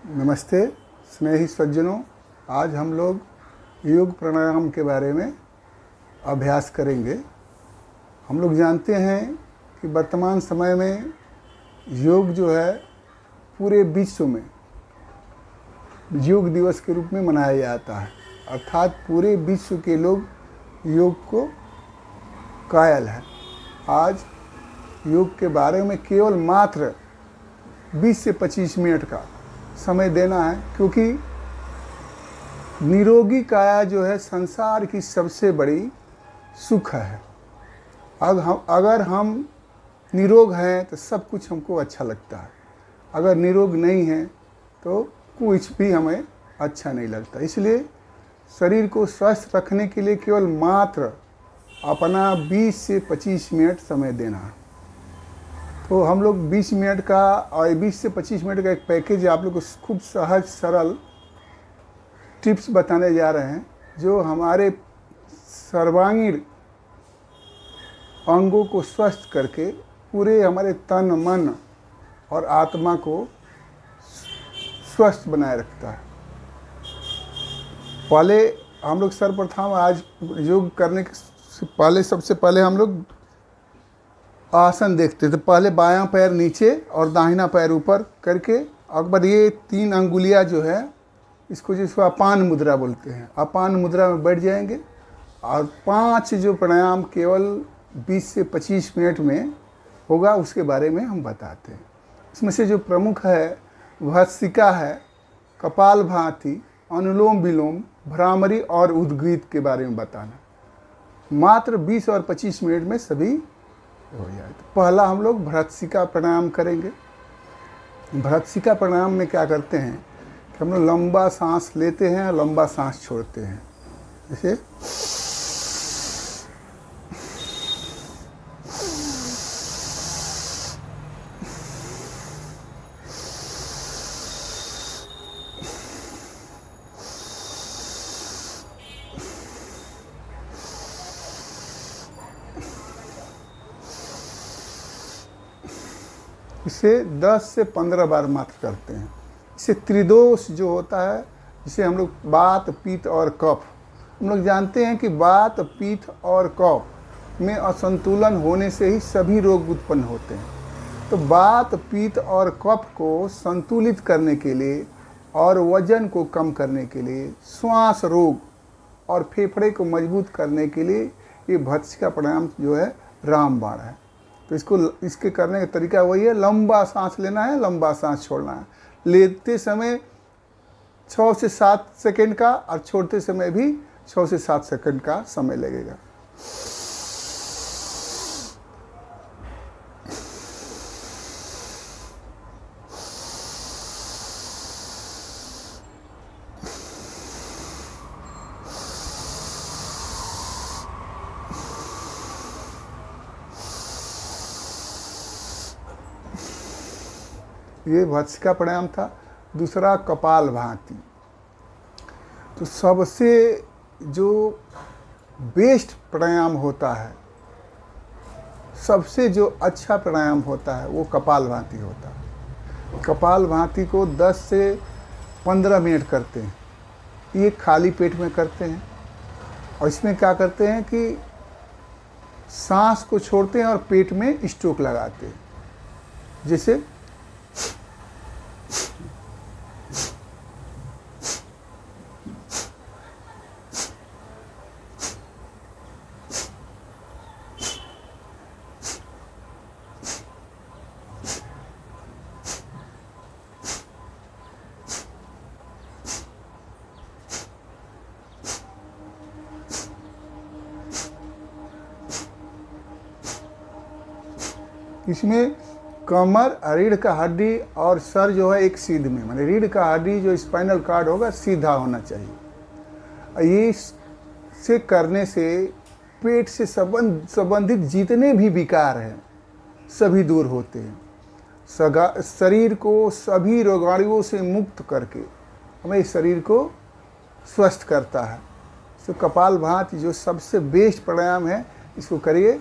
नमस्ते स्नेही सज्जनों, आज हम लोग योग प्राणायाम के बारे में अभ्यास करेंगे। हम लोग जानते हैं कि वर्तमान समय में योग जो है पूरे विश्व में योग दिवस के रूप में मनाया जाता है, अर्थात पूरे विश्व के लोग योग को कायल हैं। आज योग के बारे में केवल मात्र 20 से 25 मिनट का समय देना है, क्योंकि निरोगी काया जो है संसार की सबसे बड़ी सुख है। अगर हम निरोग हैं तो सब कुछ हमको अच्छा लगता है, अगर निरोग नहीं हैं तो कुछ भी हमें अच्छा नहीं लगता। इसलिए शरीर को स्वस्थ रखने के लिए केवल मात्र अपना 20 से 25 मिनट समय देना है। तो हम लोग 20 मिनट का और 20 से 25 मिनट का एक पैकेज आप लोग को खूब सहज सरल टिप्स बताने जा रहे हैं, जो हमारे सर्वांगीण अंगों को स्वस्थ करके पूरे हमारे तन मन और आत्मा को स्वस्थ बनाए रखता है। पहले हम लोग सर्वप्रथम आज योग करने से पहले सबसे पहले हम लोग आसन देखते थे। पहले बायां पैर नीचे और दाहिना पैर ऊपर करके, अकबर ये 3 अंगुलियां जो है इसको जिसको अपान मुद्रा बोलते हैं, अपान मुद्रा में बैठ जाएंगे और 5 जो प्राणायाम केवल 20 से 25 मिनट में होगा उसके बारे में हम बताते हैं। इसमें से जो प्रमुख है भस्त्रिका है, कपालभाति, अनुलोम विलोम, भ्रामरी और उद्गीत के बारे में बताना। मात्र 20 और 25 मिनट में सभी हो जाए। तो पहला हम लोग भस्त्रिका प्राणायाम करेंगे। भस्त्रिका प्राणायाम में क्या करते हैं कि हम लोग लंबा सांस लेते हैं और लंबा सांस छोड़ते हैं। जैसे इसे 10 से 15 बार मात्र करते हैं। इसे त्रिदोष जो होता है, जिसे हम लोग वात, पित्त और कफ, हम लोग जानते हैं कि वात, पित्त और कफ में असंतुलन होने से ही सभी रोग उत्पन्न होते हैं। तो वात, पित्त और कफ को संतुलित करने के लिए और वजन को कम करने के लिए, श्वास रोग और फेफड़े को मजबूत करने के लिए ये भस्त्रिका प्राणायाम जो है रामबाण है। तो इसके करने का तरीका वही है, लंबा सांस लेना है, लंबा सांस छोड़ना है। लेते समय 6 से 7 सेकंड का और छोड़ते समय भी 6 से 7 सेकंड का समय लगेगा। ये भस्त्रिका प्राणायाम था। दूसरा कपालभाति। तो सबसे जो बेस्ट प्राणायाम होता है, सबसे जो अच्छा प्राणायाम होता है वो कपालभाति होता है। कपालभाति को 10 से 15 मिनट करते हैं। ये खाली पेट में करते हैं और इसमें क्या करते हैं कि सांस को छोड़ते हैं और पेट में स्ट्रोक लगाते हैं। जैसे इसमें कमर, रीढ़ का हड्डी और सर जो है एक सीध में, माने रीढ़ का हड्डी जो स्पाइनल कार्ड होगा सीधा होना चाहिए। ये से करने से पेट से संबंधित जितने भी विकार हैं सभी दूर होते हैं। शरीर को सभी रोगाणुओं से मुक्त करके हमें शरीर को स्वस्थ करता है। तो कपालभाति जो सबसे बेस्ट प्राणायाम है, इसको करिए।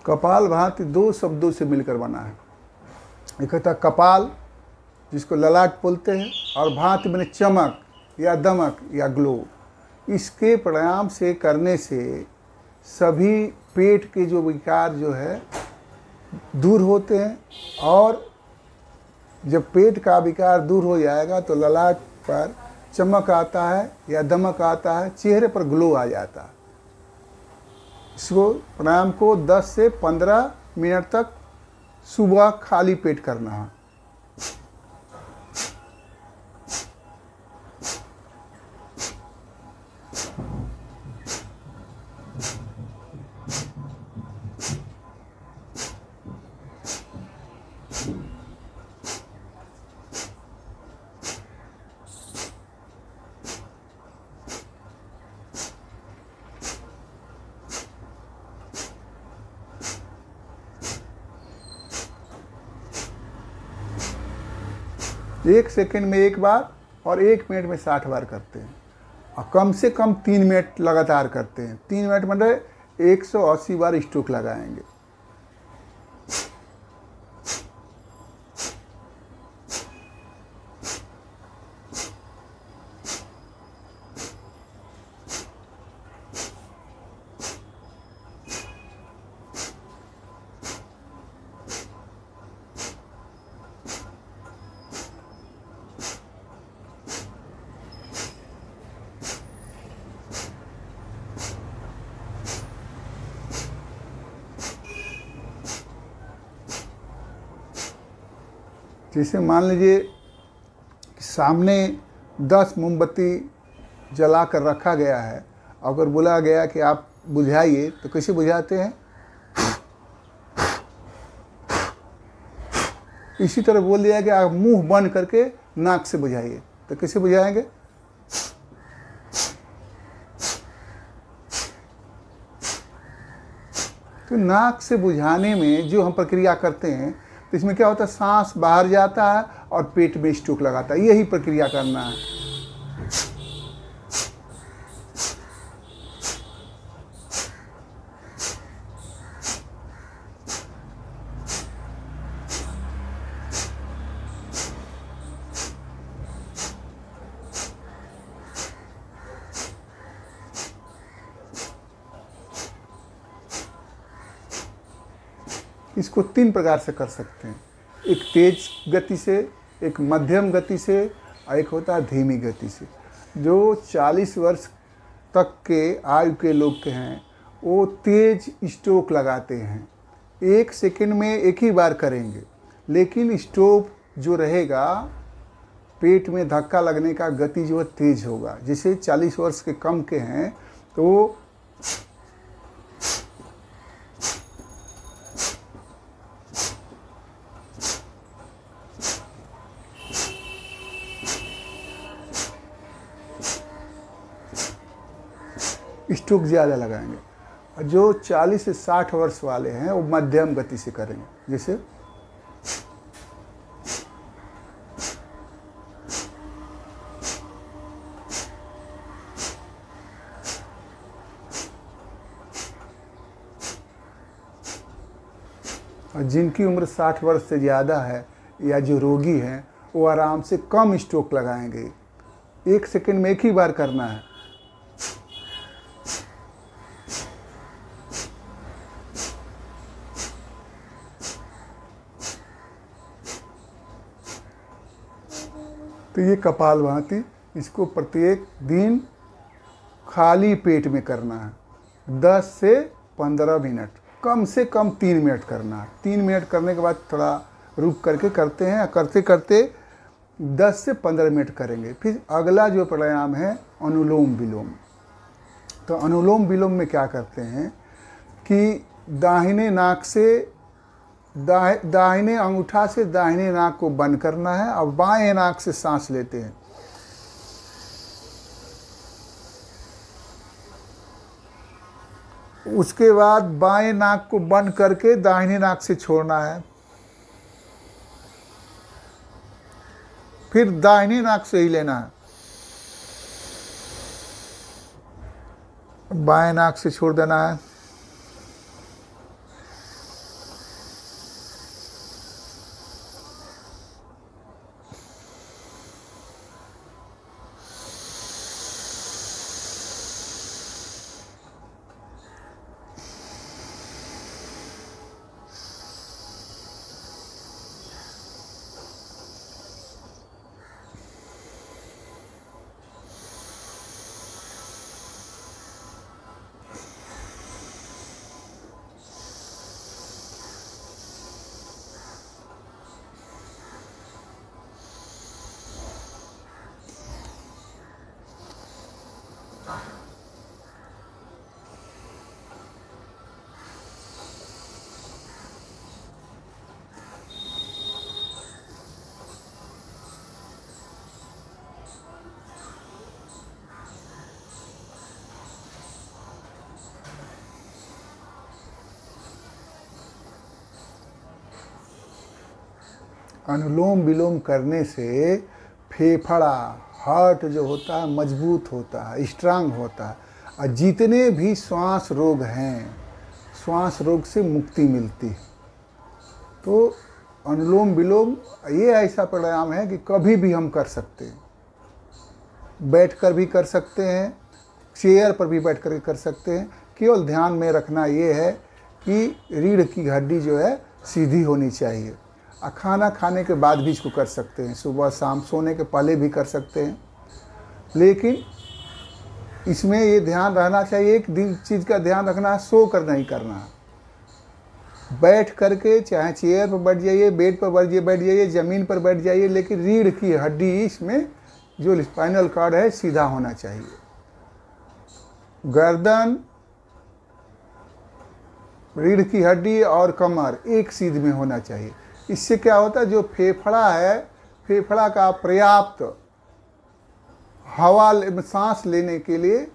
कपाल भाति दो शब्दों से मिलकर बना है। एक होता है कपाल, जिसको ललाट बोलते हैं, और भाति माने चमक या दमक या ग्लो। इसके प्राणायाम से करने से सभी पेट के जो विकार जो है दूर होते हैं, और जब पेट का विकार दूर हो जाएगा तो ललाट पर चमक आता है या दमक आता है, चेहरे पर ग्लो आ जाता है। इसको प्राणायाम को 10 से 15 मिनट तक सुबह खाली पेट करना है। एक सेकंड में एक बार और 1 मिनट में 60 बार करते हैं, और कम से कम 3 मिनट लगातार करते हैं। 3 मिनट मतलब 180 बार स्ट्रोक लगाएंगे। जैसे मान लीजिए कि सामने 10 मोमबत्ती जला कर रखा गया है, अगर बोला गया कि आप बुझाइए, तो कैसे बुझाते हैं? इसी तरह बोल दिया कि आप मुंह बंद करके नाक से बुझाइए, तो कैसे बुझाएंगे? तो नाक से बुझाने में जो हम प्रक्रिया करते हैं, तो इसमें क्या होता है, सांस बाहर जाता है और पेट में स्ट्रोक लगाता है। यही प्रक्रिया करना है। इसको 3 प्रकार से कर सकते हैं। एक तेज गति से, एक मध्यम गति से, और एक होता है धीमी गति से। जो 40 वर्ष तक के आयु के लोग के हैं, वो तेज स्ट्रोक लगाते हैं। 1 सेकंड में एक ही बार करेंगे, लेकिन स्ट्रोक जो रहेगा, पेट में धक्का लगने का गति जो है तेज होगा। जैसे 40 वर्ष के कम के हैं तो स्ट्रोक ज़्यादा लगाएंगे, और जो 40 से 60 वर्ष वाले हैं वो मध्यम गति से करेंगे। जैसे और जिनकी उम्र 60 वर्ष से ज़्यादा है या जो रोगी हैं, वो आराम से कम स्ट्रोक लगाएंगे। 1 सेकंड में एक ही बार करना है। तो ये कपालभाति, इसको प्रत्येक दिन खाली पेट में करना है। 10 से 15 मिनट, कम से कम 3 मिनट करना है। 3 मिनट करने के बाद थोड़ा रुक करके करते हैं, करते करते 10 से 15 मिनट करेंगे। फिर अगला जो प्राणायाम है अनुलोम विलोम। तो अनुलोम विलोम में क्या करते हैं कि दाहिने नाक से दाहिने अंगूठा से दाहिने नाक को बंद करना है, और बाएं नाक से सांस लेते हैं। उसके बाद बाएं नाक को बंद करके दाहिने नाक से छोड़ना है। फिर दाहिने नाक से ही लेना है, बाएं नाक से छोड़ देना है। अनुलोम विलोम करने से फेफड़ा हार्ट जो होता है मजबूत होता है, स्ट्रांग होता है, और जितने भी श्वास रोग हैं, श्वास रोग से मुक्ति मिलती है। तो अनुलोम विलोम ये ऐसा प्राणायाम है कि कभी भी हम कर सकते हैं, बैठकर भी कर सकते हैं, चेयर पर भी बैठ कर सकते हैं। केवल ध्यान में रखना ये है कि रीढ़ की हड्डी जो है सीधी होनी चाहिए। खाना खाने के बाद भी इसको कर सकते हैं, सुबह शाम सोने के पहले भी कर सकते हैं। लेकिन इसमें ये ध्यान रहना चाहिए, एक चीज़ का ध्यान रखना है, सो कर नहीं करना है। बैठ करके चाहे चेयर पर बैठ जाइए, बेड पर बैठ जाइए, ज़मीन पर बैठ जाइए, लेकिन रीढ़ की हड्डी इसमें जो स्पाइनल कॉर्ड है सीधा होना चाहिए। गर्दन, रीढ़ की हड्डी और कमर एक सीध में होना चाहिए। इससे क्या होता है, जो फेफड़ा है, फेफड़ा का पर्याप्त हवा सांस लेने के लिए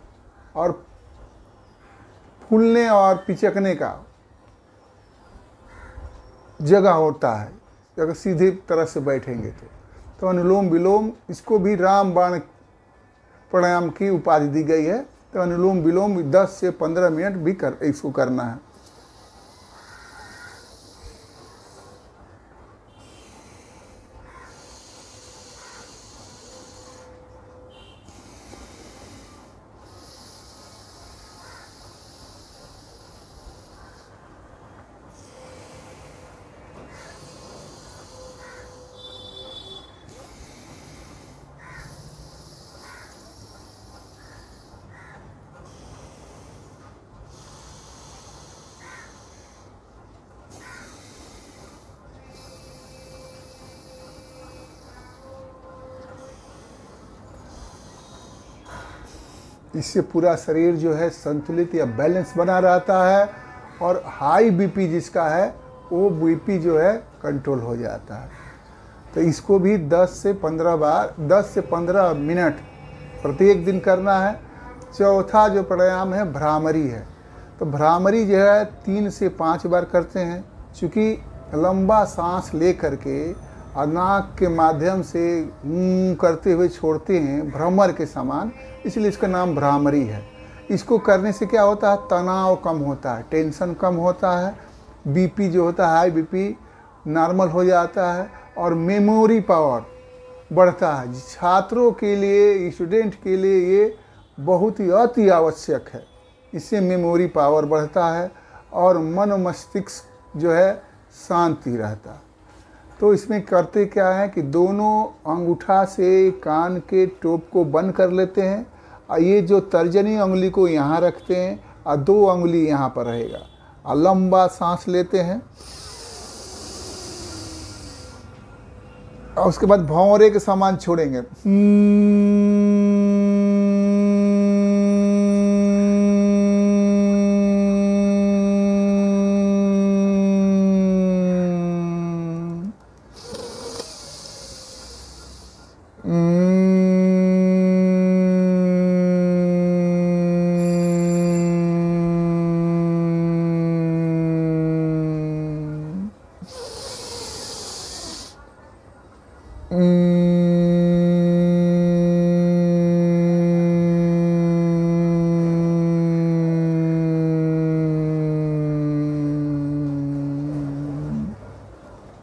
और फूलने और पिचकने का जगह होता है अगर सीधे तरह से बैठेंगे तो अनुलोम विलोम, इसको भी रामबाण प्राणायाम की उपाधि दी गई है। तो अनुलोम विलोम 10 से 15 मिनट भी इसको करना है। इससे पूरा शरीर जो है संतुलित या बैलेंस बना रहता है, और हाई बीपी जिसका है वो बीपी जो है कंट्रोल हो जाता है। तो इसको भी 10 से 15 मिनट प्रत्येक दिन करना है। चौथा जो प्राणायाम है भ्रामरी है। तो भ्रामरी जो है 3 से 5 बार करते हैं। चूँकि लंबा सांस ले करके और नाक के माध्यम से करते हुए छोड़ते हैं भ्रमर के समान, इसलिए इसका नाम भ्रामरी है। इसको करने से क्या होता है, तनाव कम होता है, टेंशन कम होता है, बीपी जो होता है हाई बीपी नॉर्मल हो जाता है, और मेमोरी पावर बढ़ता है। छात्रों के लिए, स्टूडेंट के लिए ये बहुत ही अति आवश्यक है। इससे मेमोरी पावर बढ़ता है और मन मस्तिष्क जो है शांति रहता है। तो इसमें करते क्या है कि दोनों अंगूठा से कान के टोप को बंद कर लेते हैं, और ये जो तर्जनी उंगली को यहाँ रखते हैं और 2 उंगली यहाँ पर रहेगा, और लंबा सांस लेते हैं, और उसके बाद भौंरे के समान छोड़ेंगे।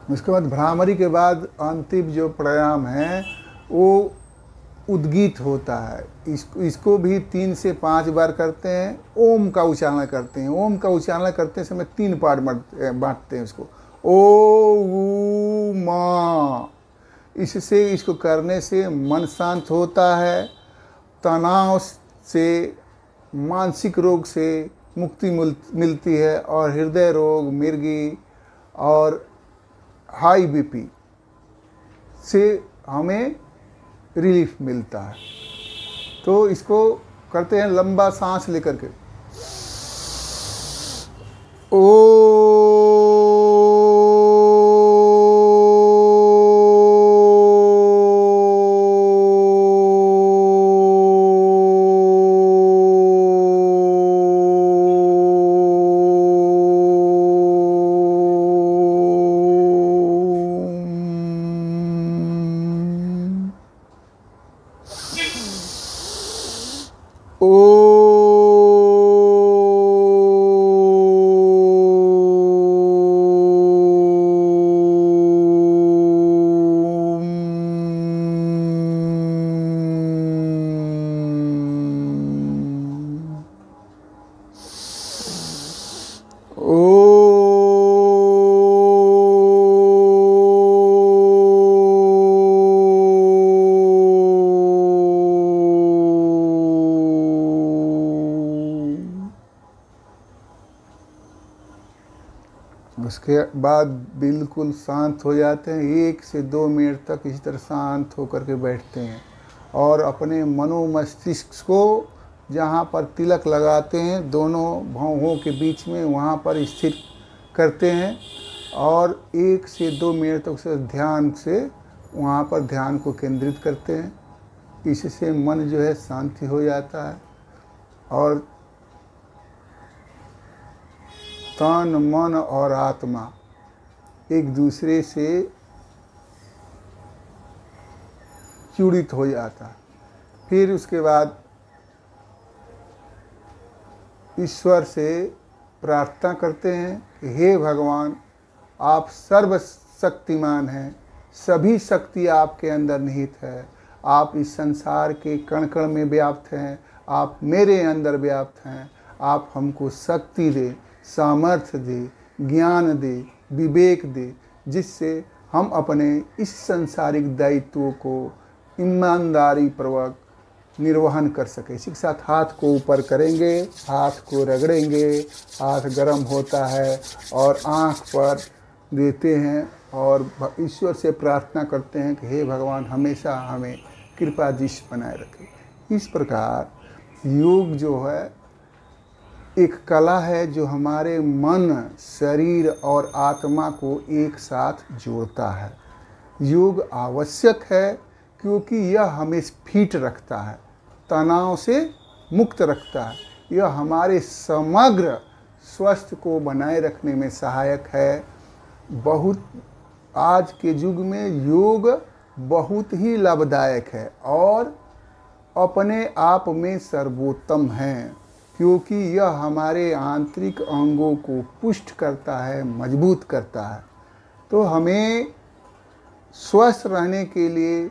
उसके बाद भ्रामरी के बाद अंतिम जो प्राणायाम है वो उद्गीत होता है। इसको भी 3 से 5 बार करते हैं। ओम का उच्चारण करते हैं। ओम का उच्चारण करते समय 3 पार्ट बांटते हैं उसको। ओ ऊ मा। इससे इसको करने से मन शांत होता है, तनाव से, मानसिक रोग से मुक्ति मिलती है, और हृदय रोग, मिर्गी और हाई बीपी से हमें रिलीफ मिलता है। तो इसको करते हैं लंबा सांस लेकर के। ओ उसके बाद बिल्कुल शांत हो जाते हैं। 1 से 2 मिनट तक इसी तरह शांत होकर के बैठते हैं और अपने मनोमस्तिष्क को जहाँ पर तिलक लगाते हैं दोनों भौहों के बीच में, वहाँ पर स्थिर करते हैं और 1 से 2 मिनट तक से ध्यान से वहाँ पर ध्यान को केंद्रित करते हैं। इससे मन जो है शांति हो जाता है और तन, मन और आत्मा एक दूसरे से जुड़ित हो जाता है। फिर उसके बाद ईश्वर से प्रार्थना करते हैं कि हे भगवान, आप सर्वशक्तिमान हैं, सभी शक्ति आपके अंदर निहित है, आप इस संसार के कण कण में व्याप्त हैं, आप मेरे अंदर व्याप्त हैं। आप हमको शक्ति दे, सामर्थ्य दे, ज्ञान दे, विवेक दे, जिससे हम अपने इस सांसारिक दायित्वों को ईमानदारी पूर्वक निर्वहन कर सके। इसी के साथ हाथ को ऊपर करेंगे, हाथ को रगड़ेंगे, हाथ गर्म होता है और आँख पर देते हैं और ईश्वर से प्रार्थना करते हैं कि हे भगवान, हमेशा हमें कृपा दृष्टि बनाए रखें। इस प्रकार योग जो है एक कला है जो हमारे मन, शरीर और आत्मा को एक साथ जोड़ता है। योग आवश्यक है क्योंकि यह हमें फिट रखता है, तनाव से मुक्त रखता है। यह हमारे समग्र स्वास्थ्य को बनाए रखने में सहायक है। बहुत आज के युग में योग बहुत ही लाभदायक है और अपने आप में सर्वोत्तम है, क्योंकि यह हमारे आंतरिक अंगों को पुष्ट करता है, मजबूत करता है। तो हमें स्वस्थ रहने के लिए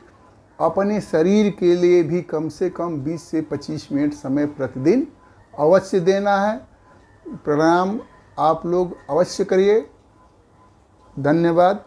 अपने शरीर के लिए भी कम से कम 20 से 25 मिनट समय प्रतिदिन अवश्य देना है। प्राणायाम आप लोग अवश्य करिए। धन्यवाद।